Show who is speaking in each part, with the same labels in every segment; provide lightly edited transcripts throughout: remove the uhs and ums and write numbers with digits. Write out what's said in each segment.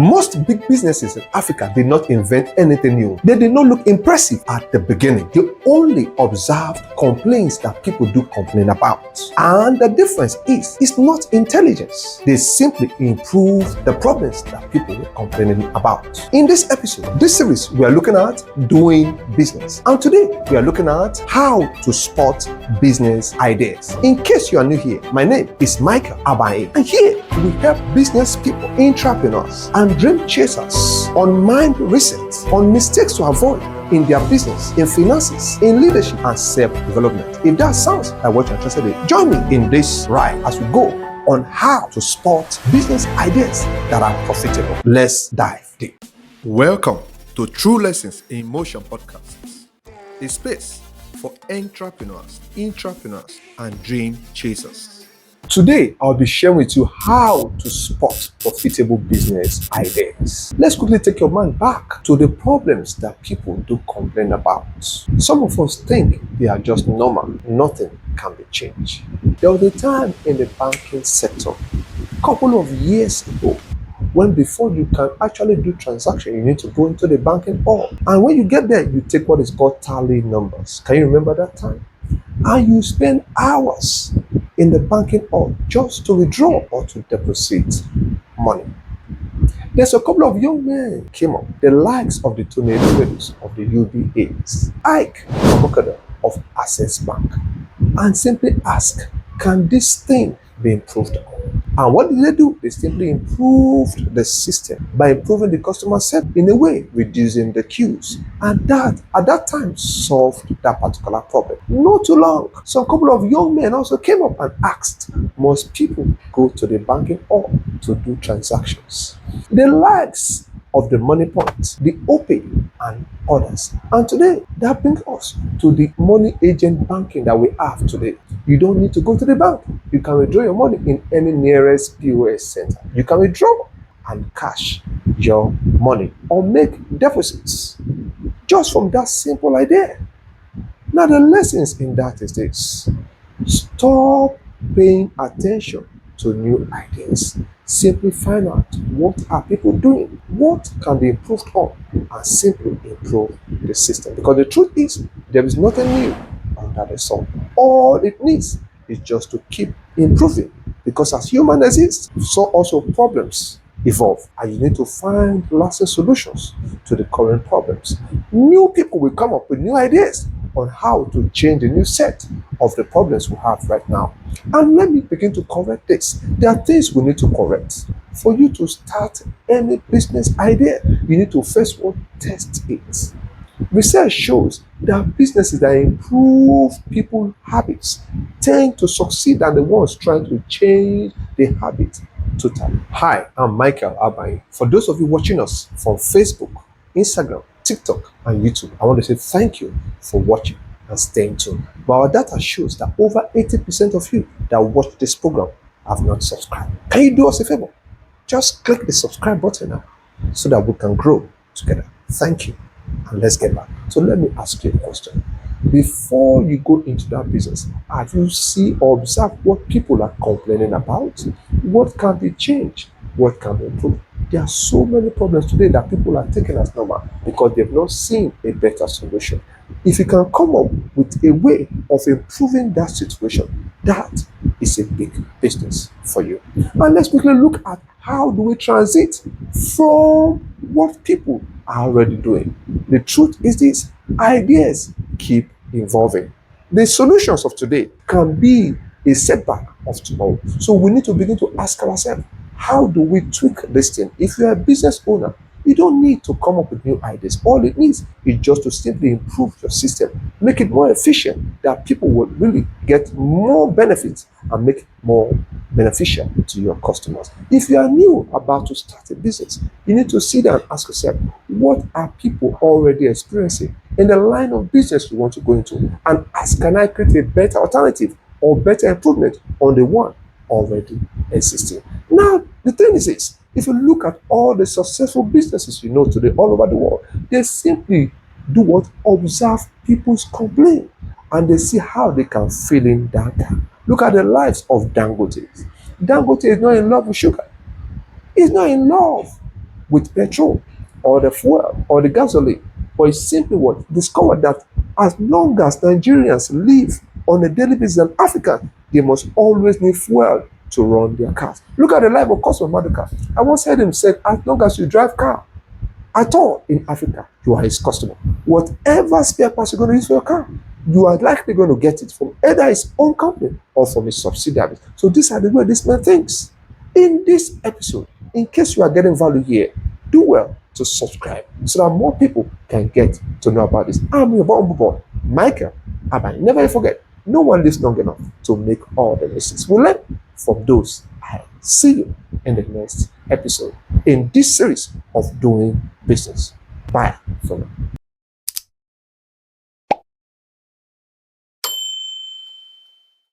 Speaker 1: Most big businesses in Africa did not invent anything new. They did not look impressive at the beginning. They only observed complaints that people do complain about. And the difference is, it's not intelligence. They simply improve the problems that people were complaining about. In this episode, this series, we are looking at doing business. And today, we are looking at how to spot business ideas. In case you are new here, my name is Michael ABANYE. And here, we help business people, entrepreneurs, and dream chasers on mind reset, on mistakes to avoid in their business, in finances, in leadership, and self-development. If that sounds like what you're interested in, join me in this ride as we go on how to spot business ideas that are profitable. Let's dive deep. Welcome to True Lessons in Motion podcasts, a space for entrepreneurs, and dream chasers. Today, I'll be sharing with you how to spot profitable business ideas. Let's quickly take your mind back to the problems that people do complain about. Some of us think they are just normal. Nothing can be changed. There was a time in the banking sector, a couple of years ago, when before you can actually do transaction, you need to go into the banking hall. And when you get there, you take what is called tally numbers. Can you remember that time? And you spend hours in the banking hall just to withdraw or to deposit money. There's a couple of young men came up, the likes of the tornadoes of the UBAs, Ike of A.C.T.S Bank, and simply ask, can this thing be improved on? And what did they do? They simply improved the system by improving the customer service in a way, reducing the queues. And that, at that time, solved that particular problem. Not too long, some couple of young men also came up and asked, must people go to the banking hall to do transactions? The likes of the money points, the OPay, and others. And today, that brings us to the money agent banking that we have today. You don't need to go to the bank. You can withdraw your money in any nearest POS center. You can withdraw and cash your money or make deposits just from that simple idea. Now, the lessons in that is this: stop paying attention to new ideas. Simply find out what are people doing, what can be improved on, and simply improve the system. Because the truth is, there is nothing new under the sun. All it needs is just to keep improving. Because as human exists, so also problems evolve, and you need to find lasting solutions to the current problems. New people will come up with new ideas on how to change the new set of the problems we have right now. And let me begin to correct this. There are things we need to correct. For you to start any business idea, you need to first test it. Research shows that businesses that improve people's habits tend to succeed than the ones trying to change the habit totally. Hi, I'm Michael ABANYE. For those of you watching us from Facebook, Instagram, TikTok, and YouTube, I want to say thank you for watching and staying tuned. But our data shows that over 80% of you that watch this program have not subscribed. Can you do us a favor? Just click the subscribe button now so that we can grow together. Thank you. And let's get back. So let me ask you a question. Before you go into that business, have you seen or observed what people are complaining about? What can be changed? What can be improved? There are so many problems today that people are taking as normal because they've not seen a better solution. If you can come up with a way of improving that situation, that is a big business for you. And let's quickly look at how do we transit from what people are already doing. The truth is this: ideas keep evolving. The solutions of today can be a setback of tomorrow. So we need to begin to ask ourselves, how do we tweak this thing? If you're a business owner, you don't need to come up with new ideas. All it needs is just to simply improve your system, make it more efficient, that people will really get more benefits and make it more beneficial to your customers. If you are new about to start a business, you need to sit down and ask yourself, what are people already experiencing in the line of business you want to go into? And ask, can I create a better alternative or better improvement on the one already existing? Now, the thing is this: if you look at all the successful businesses you know today all over the world, they simply do what? Observe people's complaint, and they see how they can fill in that gap. Look at the lives of Dangote. Dangote is not in love with sugar. He's not in love with petrol or the fuel or the gasoline, but it's simply what discovered that as long as Nigerians live on a daily basis in Africa, they must always need fuel to run their cars. Look at the life of Cosmo Maduka. I once heard him say, as long as you drive car at all in Africa, you are his customer. Whatever spare parts you're going to use for your car, you are likely going to get it from either his own company or from his subsidiaries. So these are the way this man thinks. In this episode, in case you are getting value here, do well to subscribe so that more people can get to know about this. I'm your humble boy, Michael ABANYE. Never forget, no one lives long enough to make all the mistakes. We learn from those ahead. See you in the next episode in this series of doing business. Bye for now.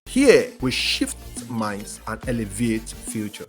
Speaker 1: Here we shift minds and elevate future.